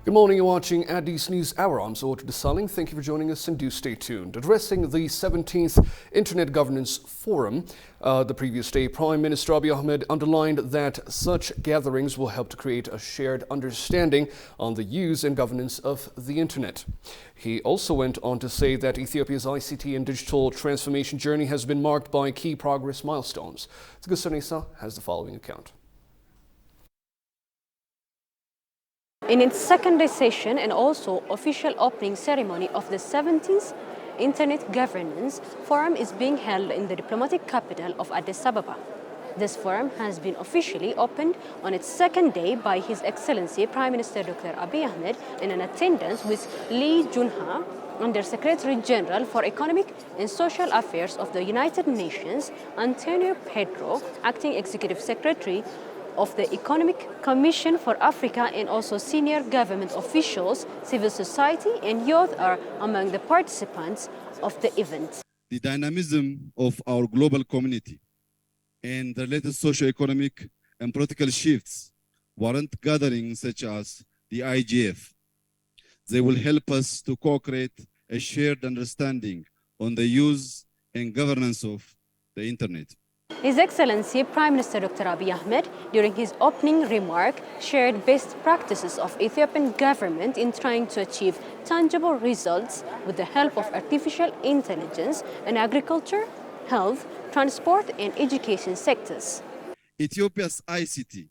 Good morning, you're watching Addis News Hour. I'm Zohar Desaling. Thank you for joining us and do stay tuned. Addressing the 17th Internet Governance Forum the previous day, Prime Minister Abiy Ahmed underlined that such gatherings will help to create a shared understanding on the use and governance of the Internet. He also went on to say that Ethiopia's ICT and digital transformation journey has been marked by key progress milestones. Tigusanisa has the following account. In its second-day session and also official opening ceremony of the 17th Internet Governance Forum is being held in the diplomatic capital of Addis Ababa. This forum has been officially opened on its second day by His Excellency Prime Minister Dr. Abiy Ahmed in an attendance with Lee Junha, Under-Secretary General for Economic and Social Affairs of the United Nations, Antonio Pedro, Acting Executive Secretary of the Economic Commission for Africa, and also senior government officials, civil society and youth are among the participants of the event. The dynamism of our global community and the related socio-economic and political shifts warrant gatherings such as the IGF. They will help us to co-create a shared understanding on the use and governance of the Internet. His Excellency Prime Minister Dr. Abiy Ahmed, during his opening remark, shared best practices of Ethiopian government in trying to achieve tangible results with the help of artificial intelligence in agriculture, health, transport, and education sectors. Ethiopia's ICT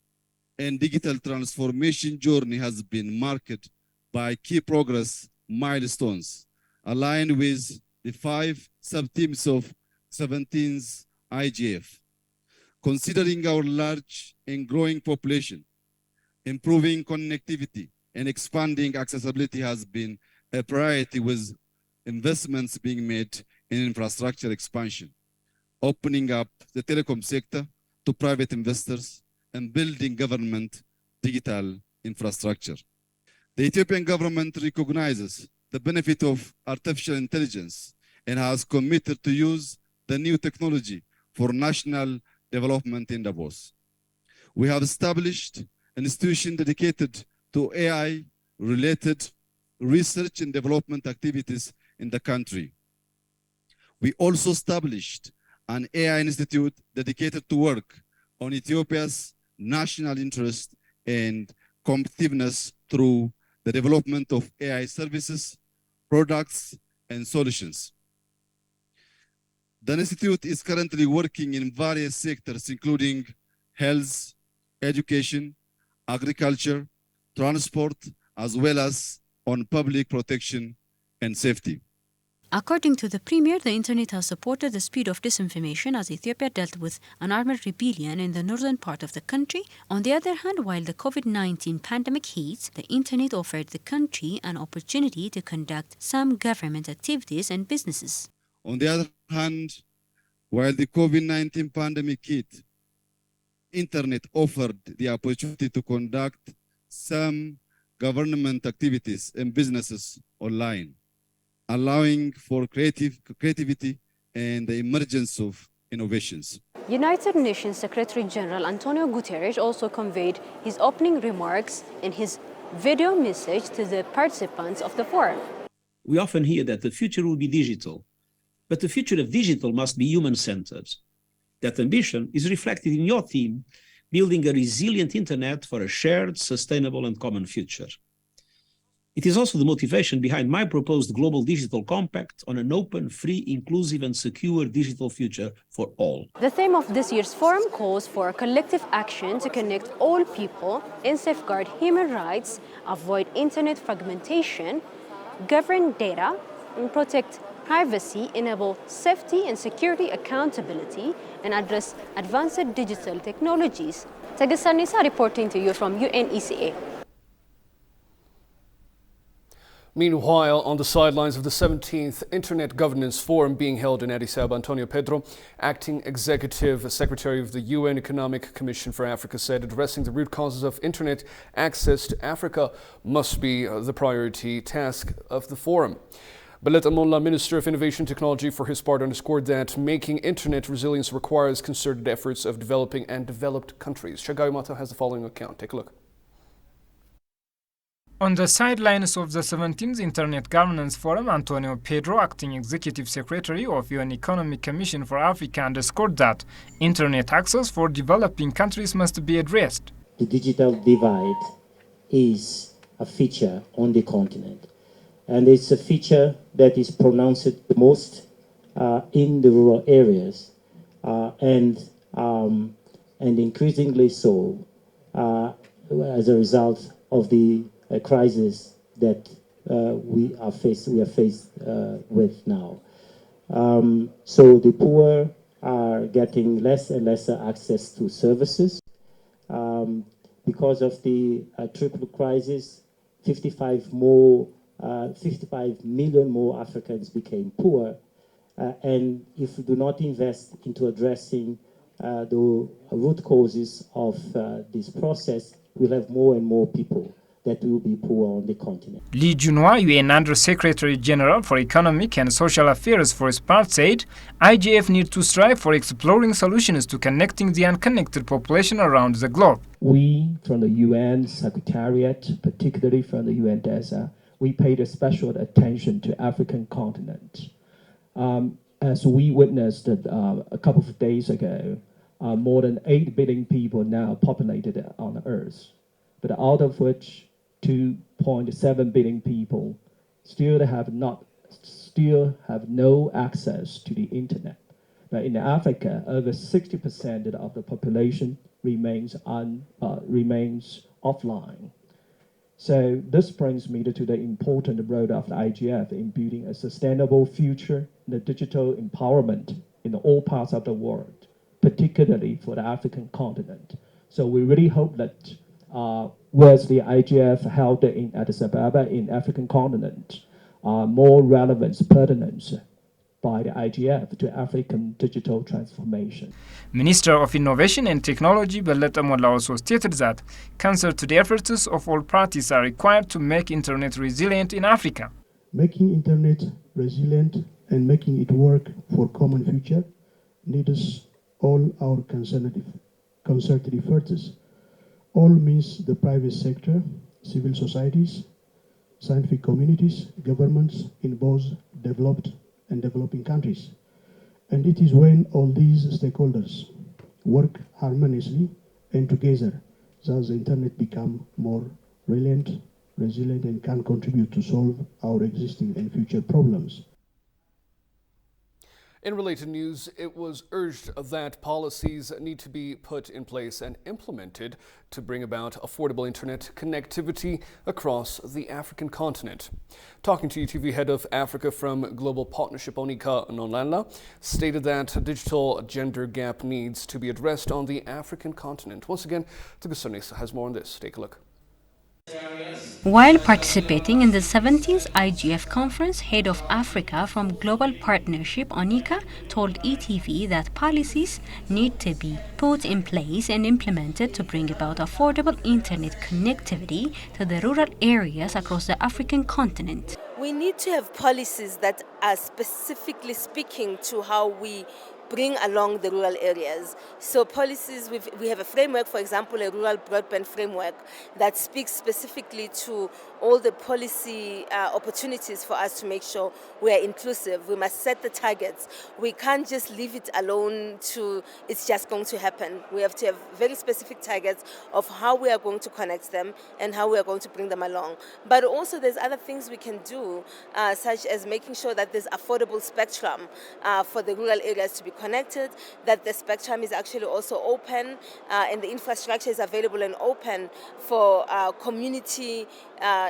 and digital transformation journey has been marked by key progress milestones aligned with the 5 sub-themes of 17th IGF. Considering our large and growing population, improving connectivity and expanding accessibility has been a priority, with investments being made in infrastructure expansion, opening up the telecom sector to private investors and building government digital infrastructure. The Ethiopian government recognizes the benefit of artificial intelligence and has committed to use the new technology for national development endeavors. We have established an institution dedicated to AI-related research and development activities in the country. We also established an AI institute dedicated to work on Ethiopia's national interest and competitiveness through the development of AI services, products, and solutions. The institute is currently working in various sectors, including health, education, agriculture, transport, as well as on public protection and safety. According to the Premier, the Internet has supported the speed of disinformation as Ethiopia dealt with an armed rebellion in the northern part of the country. On the other hand, while the COVID-19 pandemic hits, the Internet offered the country an opportunity to conduct some government activities and businesses. On the other hand, while the COVID-19 pandemic hit, Internet offered the opportunity to conduct some government activities and businesses online, allowing for creativity and the emergence of innovations. United Nations Secretary General Antonio Guterres also conveyed his opening remarks in his video message to the participants of the forum. We often hear that the future will be digital, but the future of digital must be human-centered. That ambition is reflected in your theme, building a resilient Internet for a shared, sustainable, and common future. It is also the motivation behind my proposed Global Digital Compact on an open, free, inclusive, and secure digital future for all. The theme of this year's forum calls for collective action to connect all people and safeguard human rights, avoid Internet fragmentation, govern data, and protect privacy, enable safety and security accountability, and address advanced digital technologies. Tagessan Nisa reporting to you from UNECA. Meanwhile, on the sidelines of the 17th Internet Governance Forum being held in Addis Ababa, Antonio Pedro, Acting Executive Secretary of the UN Economic Commission for Africa, said addressing the root causes of Internet access to Africa must be the priority task of the forum. Belet Amolla, Minister of Innovation Technology, for his part underscored that making Internet resilience requires concerted efforts of developing and developed countries. Shagayu Mata has the following account. Take a look. On the sidelines of the 17th Internet Governance Forum, Antonio Pedro, acting executive secretary of UN Economic Commission for Africa, underscored that Internet access for developing countries must be addressed. The digital divide is a feature on the continent, and it's a feature that is pronounced the most in the rural areas, and increasingly so as a result of the crisis that we are faced with now. So the poor are getting less and less access to services. Because of the triple crisis, 55 million more Africans became poor. And if we do not invest into addressing the root causes of this process, we'll have more and more people that will be poor on the continent. Lee Junhua, UN Under-Secretary General for Economic and Social Affairs for its part, said IGF needs to strive for exploring solutions to connecting the unconnected population around the globe. We, from the UN Secretariat, particularly from the UNDESA, we paid a special attention to African continent. As we witnessed a couple of days ago, more than 8 billion people now populated on Earth, but out of which 2.7 billion people still have no access to the internet. But in Africa, over 60% of the population remains offline. So this brings me to the important role of the IGF in building a sustainable future in the digital empowerment in all parts of the world, particularly for the African continent. So we really hope that whereas the IGF held in Addis Ababa in African continent, more relevance, pertinence by the IGF to African digital transformation. Minister of Innovation and Technology Belete Molla also stated that concerted efforts of all parties are required to make internet resilient in Africa. Making internet resilient and making it work for common future needs all our concerted efforts. All means the private sector, civil societies, scientific communities, governments in both developed and developing countries. And it is when all these stakeholders work harmoniously and together that the internet become more resilient, and can contribute to solve our existing and future problems. In related news, it was urged that policies need to be put in place and implemented to bring about affordable internet connectivity across the African continent. Talking to UTV head of Africa from Global Partnership, Onika Nonlala, stated that digital gender gap needs to be addressed on the African continent. Once again, Tugusonis has more on this. Take a look. While participating in the 17th IGF conference, head of Africa from Global Partnership, Onika, told ETV that policies need to be put in place and implemented to bring about affordable internet connectivity to the rural areas across the African continent. We need to have policies that are specifically speaking to how we bring along the rural areas. So policies, we have a framework, for example, a rural broadband framework that speaks specifically to all the policy opportunities for us to make sure we are inclusive. We must set the targets. We can't just leave it alone to it's just going to happen. We have to have very specific targets of how we are going to connect them and how we are going to bring them along. But also there's other things we can do, such as making sure that there's affordable spectrum for the rural areas to be connected, that the spectrum is actually also open and the infrastructure is available and open for community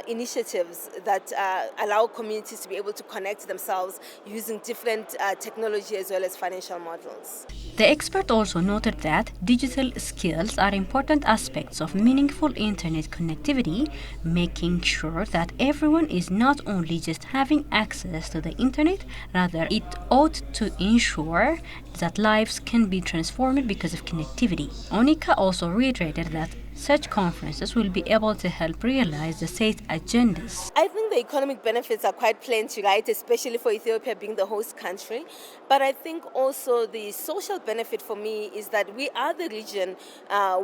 initiatives that allow communities to be able to connect themselves using different technology as well as financial models. The expert also noted that digital skills are important aspects of meaningful internet connectivity, making sure that everyone is not only just having access to the internet, rather it ought to ensure that lives can be transformed because of connectivity. Onika also reiterated that such conferences will be able to help realize the set agendas. I think the economic benefits are quite plenty, right? Especially for Ethiopia being the host country. But I think also the social benefit for me is that we are the region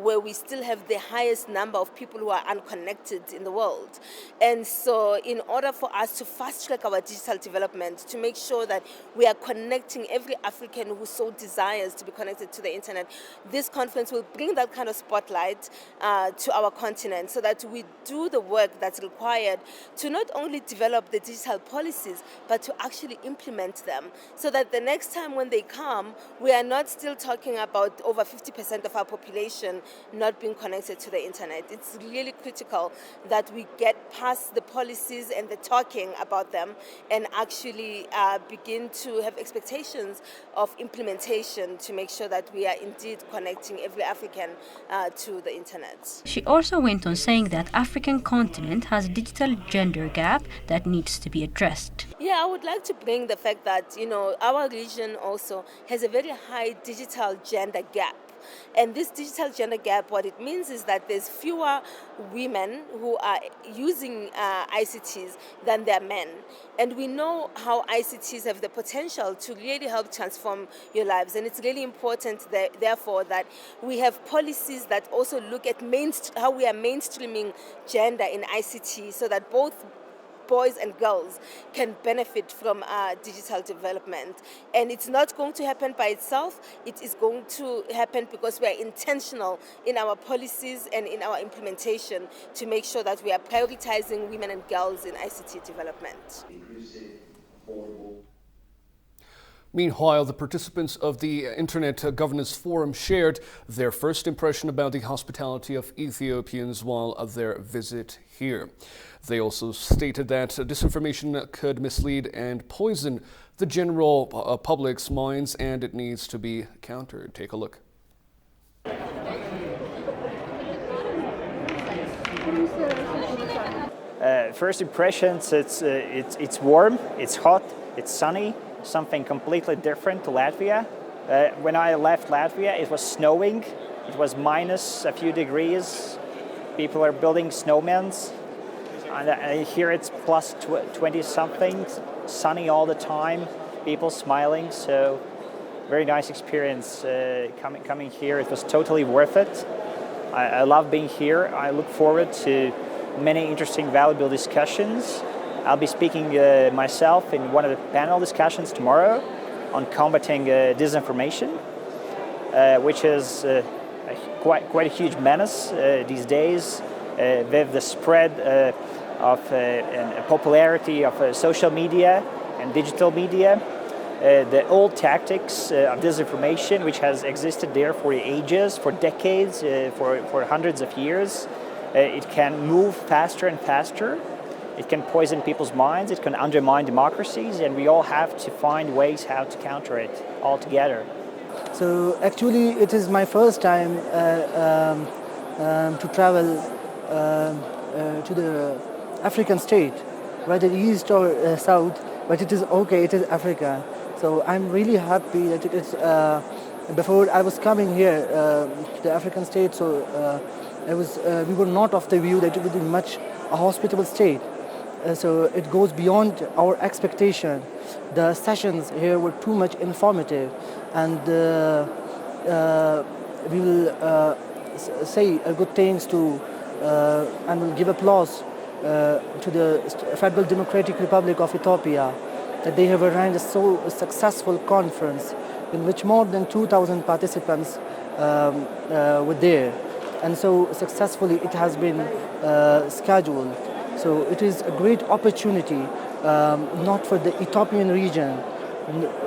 where we still have the highest number of people who are unconnected in the world. And so in order for us to fast track our digital development, to make sure that we are connecting every African who so desires to be connected to the internet, this conference will bring that kind of spotlight to our continent so that we do the work that's required to not only develop the digital policies, but to actually implement them so that the next time when they come, we are not still talking about over 50% of our population not being connected to the internet. It's really critical that we get past the policies and the talking about them and actually begin to have expectations of implementation to make sure that we are indeed connecting every African to the internet. She also went on saying that African continent has a digital gender gap that needs to be addressed. Yeah, I would like to bring the fact that, our region also has a very high digital gender gap. And this digital gender gap, what it means is that there's fewer women who are using ICTs than there are men. And we know how ICTs have the potential to really help transform your lives. And it's really important, therefore, that we have policies that also look at how we are mainstreaming gender in ICT so that both boys and girls can benefit from digital development. And it's not going to happen by itself. It is going to happen because we are intentional in our policies and in our implementation to make sure that we are prioritizing women and girls in ICT development. Meanwhile, the participants of the Internet Governance Forum shared their first impression about the hospitality of Ethiopians while their visit here. They also stated that disinformation could mislead and poison the general public's minds, and it needs to be countered. Take a look. First impressions, it's warm, it's hot, it's sunny. Something completely different to Latvia. When I left Latvia, it was snowing. It was minus a few degrees. People are building snowmans. And here it's plus 20 something, sunny all the time, people smiling. So very nice experience coming here. It was totally worth it. I love being here. I look forward to many interesting, valuable discussions. I'll be speaking myself in one of the panel discussions tomorrow on combating disinformation, which is quite a huge menace these days with the spread of popularity of social media and digital media. The old tactics of disinformation, which has existed there for ages, for decades, for hundreds of years, it can move faster and faster. It can poison people's minds, it can undermine democracies, and we all have to find ways how to counter it all together. So actually it is my first time to travel to the African state, whether east or south, but it is okay, it is Africa. So I'm really happy that it is, before I was coming here to the African state, so we were not of the view that it would be much a hospitable state. So it goes beyond our expectation. The sessions here were too much informative, and we will say good things to and will give applause to the Federal Democratic Republic of Ethiopia that they have arranged a so successful conference in which more than 2,000 participants were there, and so successfully it has been scheduled. So it is a great opportunity, not for the Ethiopian region,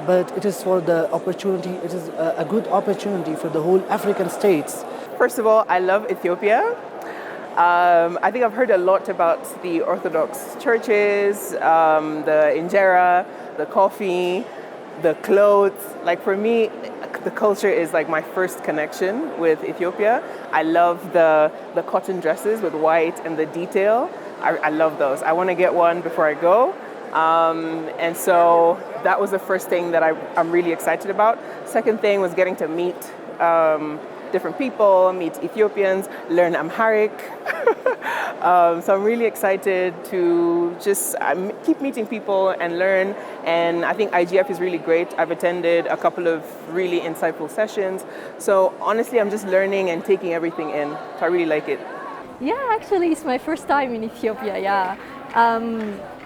but it is for the opportunity. It is a good opportunity for the whole African states. First of all, I love Ethiopia. I think I've heard a lot about the Orthodox churches, the injera, the coffee, the clothes. Like for me, the culture is like my first connection with Ethiopia. I love the cotton dresses with white and the detail. I love those. I want to get one before I go. And so that was the first thing that I'm really excited about. Second thing was getting to meet different people, meet Ethiopians, learn Amharic. So I'm really excited to just keep meeting people and learn. And I think IGF is really great. I've attended a couple of really insightful sessions. So honestly, I'm just learning and taking everything in. So I really like it. Yeah, actually, it's my first time in Ethiopia, yeah.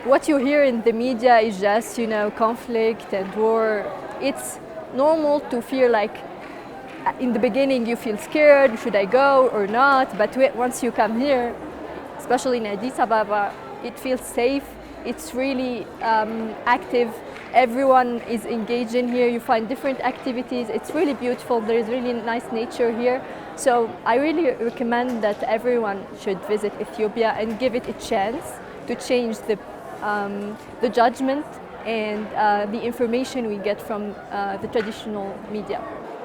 What you hear in the media is just, conflict and war. It's normal to feel like in the beginning you feel scared, should I go or not? But once you come here, especially in Addis Ababa, it feels safe. It's really active. Everyone is engaged in here. You find different activities. It's really beautiful. There is really nice nature here. So I really recommend that everyone should visit Ethiopia and give it a chance to change the judgment and the information we get from the traditional media.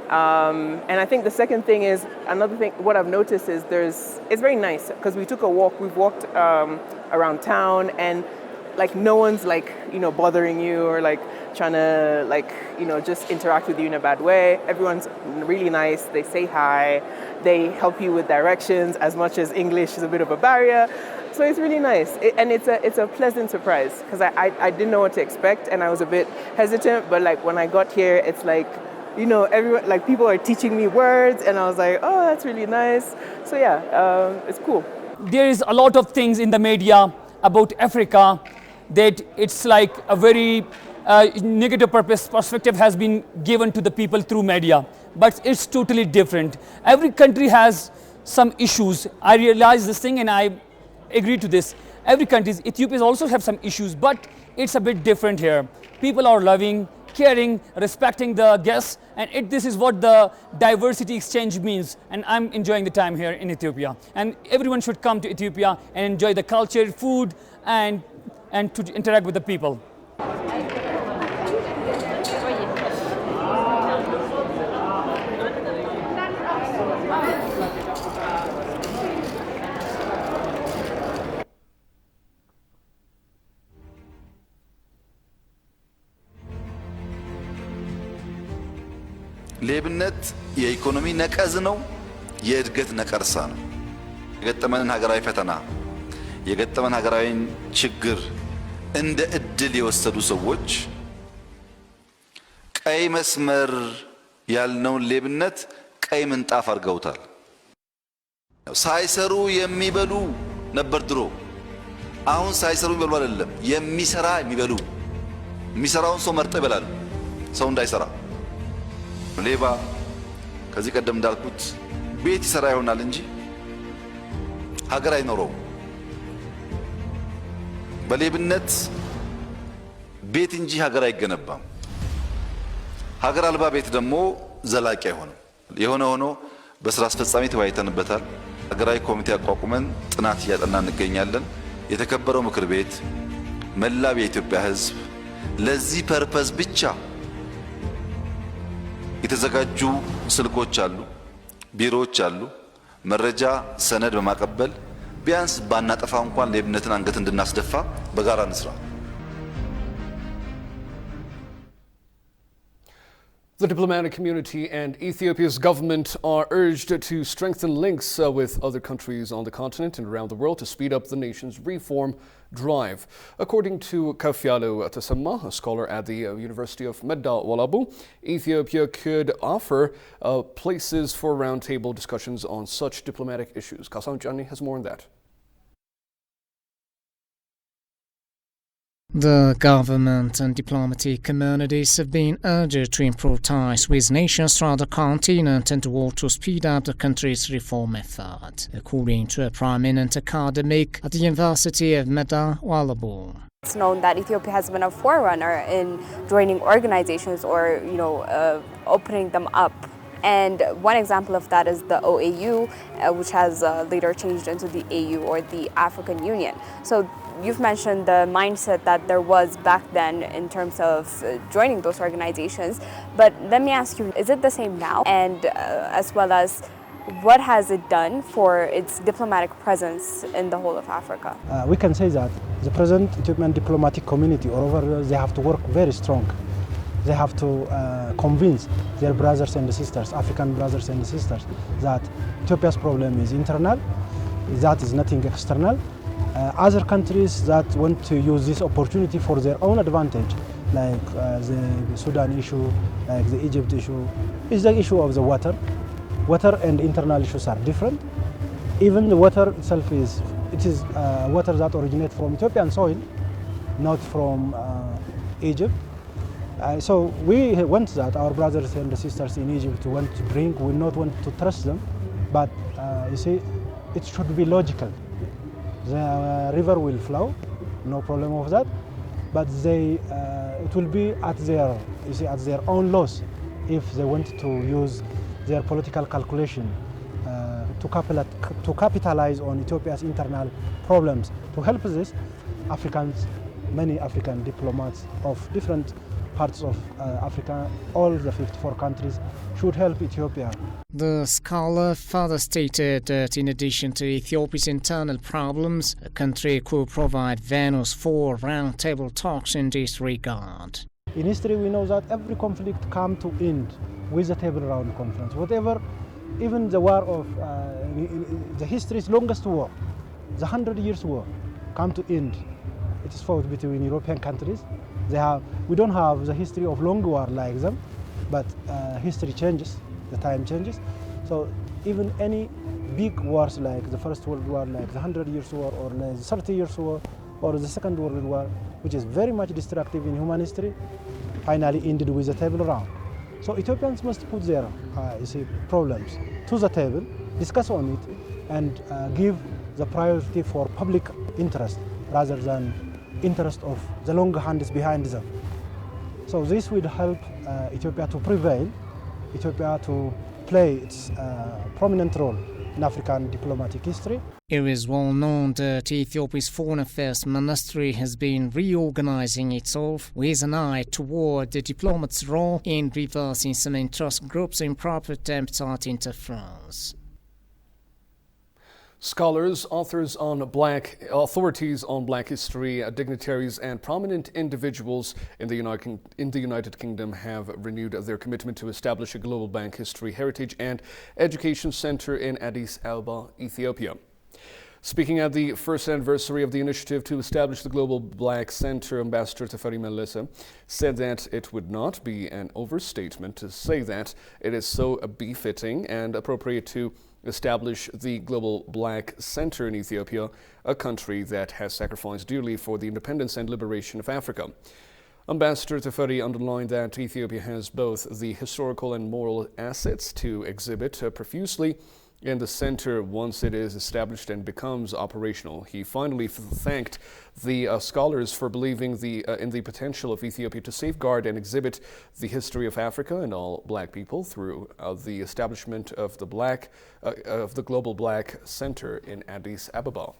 And I think the second thing is, another thing, what I've noticed is it's very nice because we took a walk, we've walked around town, and like no one's like, bothering you or like trying to just interact with you in a bad way. Everyone's really nice, they say hi, they help you with directions as much as English is a bit of a barrier. So it's really nice, and it's a pleasant surprise because I didn't know what to expect and I was a bit hesitant, but like when I got here, it's like, everyone, like people are teaching me words and I was like, oh, that's really nice. So yeah, it's cool. There is a lot of things in the media about Africa that it's like a very negative perspective has been given to the people through media, but it's totally different. Every country has some issues. I realize this thing and I agree to this. Every country, Ethiopia also have some issues, but it's a bit different here. People are loving, caring, respecting the guests, and this is what the diversity exchange means. And I'm enjoying the time here in Ethiopia. And everyone should come to Ethiopia and enjoy the culture, food, and to interact with the people. ሌብነት የኢኮኖሚ ነቀዝ ነው፣ የእድገት ነቀርሳ ነው። የገጠመንን ሀገራዊ ፈተና የገጠመን ሀገራዊ ችግር እንደ እድል የወሰዱ ሰዎች ቀይ መስመር ያልነውን ሌብነት ቀይ ምንጣፍ አድርገውታል። ሳይሰሩ የሚበሉ ነበር ድሮ። አሁን ሳይሰሩ የሚበሉ አይደለም፣ የሚሰራ የሚበሉ። የሚሰራውን ሰው መርጠው ይበላሉ፣ ሰው እንዳይሰራ። ሌባ ከዚህ ቀደም እንዳልኩት ቤት ይሰራ ይሆናል እንጂ ሀገር አይኖረውም። በሌብነት ቤት እንጂ ሀገር አይገነባም። ሀገር አልባ ቤት ደግሞ ዘላቂ አይሆንም። የሆነ ሆኖ በስራ አስፈጻሚ ተወያይተንበታል። ሀገራዊ ኮሚቴ አቋቁመን ጥናት እያጠናን እንገኛለን። የተከበረው ምክር ቤት፣ መላው የኢትዮጵያ ሕዝብ ለዚህ ፐርፐዝ ብቻ የተዘጋጁ ስልኮች አሉ፣ ቢሮዎች አሉ። መረጃ ሰነድ በማቀበል ቢያንስ ባናጠፋ እንኳን ሌብነትን አንገት እንድናስደፋ በጋራ እንስራ። The diplomatic community and Ethiopia's government are urged to strengthen links with other countries on the continent and around the world to speed up the nation's reform drive. According to Kafyalo Tasema, a scholar at the University of Medda Walabu, Ethiopia could offer places for roundtable discussions on such diplomatic issues. Kasam Jani has more on that. The government and diplomatic communities have been urged to improve ties with nations throughout the continent and work to speed up the country's reform effort, according to a prominent academic at the University of Medda Walabu. It's known that Ethiopia has been a forerunner in joining organizations or, opening them up. And one example of that is the OAU, which has later changed into the AU or the African Union. So you've mentioned the mindset that there was back then in terms of joining those organizations. But let me ask you, is it the same now? And as well as what has it done for its diplomatic presence in the whole of Africa? We can say that the present Ethiopian diplomatic community, moreover, they have to work very strong. They have to convince their brothers and sisters, African brothers and sisters, that Ethiopia's problem is internal That is nothing external. Other countries that want to use this opportunity for their own advantage, like the Sudan issue, like the Egypt issue, is the issue of the water. Water and internal issues are different. Even the water itself is water that originates from Ethiopian soil, not from Egypt. So we want that our brothers and sisters in Egypt want to drink. We not want to trust them, but you see, it should be logical. The river will flow, no problem of that, but it will be at their own loss if they want to use their political calculation to capitalize on Ethiopia's internal problems. To help this, many African diplomats of different parts of Africa, all the 54 countries, should help Ethiopia. The scholar further stated that in addition to Ethiopia's internal problems, the country could provide venues for roundtable talks in this regard. In history, we know that every conflict comes to end with a table round conference. Whatever, even the war of the history's longest war, the 100 Years' War, come to end. It is fought between European countries. We don't have the history of long war like them, but history changes, the time changes. So even any big wars like the First World War, like the 100 Years' War, or like the 30 Years' War, or the Second World War, which is very much destructive in human history, finally ended with a table round. So Ethiopians must put their problems to the table, discuss on it, and give the priority for public interest rather than interest of the long hands behind them. So this will help Ethiopia to prevail, Ethiopia to play its prominent role in African diplomatic history. It is well known that Ethiopia's Foreign Affairs Ministry has been reorganizing itself with an eye toward the diplomat's role in reversing some interest groups' improper attempts at interference. Scholars, authorities on black history, dignitaries and prominent individuals in the United Kingdom have renewed their commitment to establish a global Black history, heritage and education center in Addis Ababa, Ethiopia. Speaking at the first anniversary of the initiative to establish the Global Black Center, Ambassador Tafari Meleesa said that it would not be an overstatement to say that it is so befitting and appropriate to establish the Global Black Center in Ethiopia, a country that has sacrificed dearly for the independence and liberation of Africa. Ambassador Tafari underlined that Ethiopia has both the historical and moral assets to exhibit profusely in the center once it is established and becomes operational. He finally thanked the scholars for believing in the potential of Ethiopia to safeguard and exhibit the history of Africa and all black people through the establishment of the Global Black Center in Addis Ababa.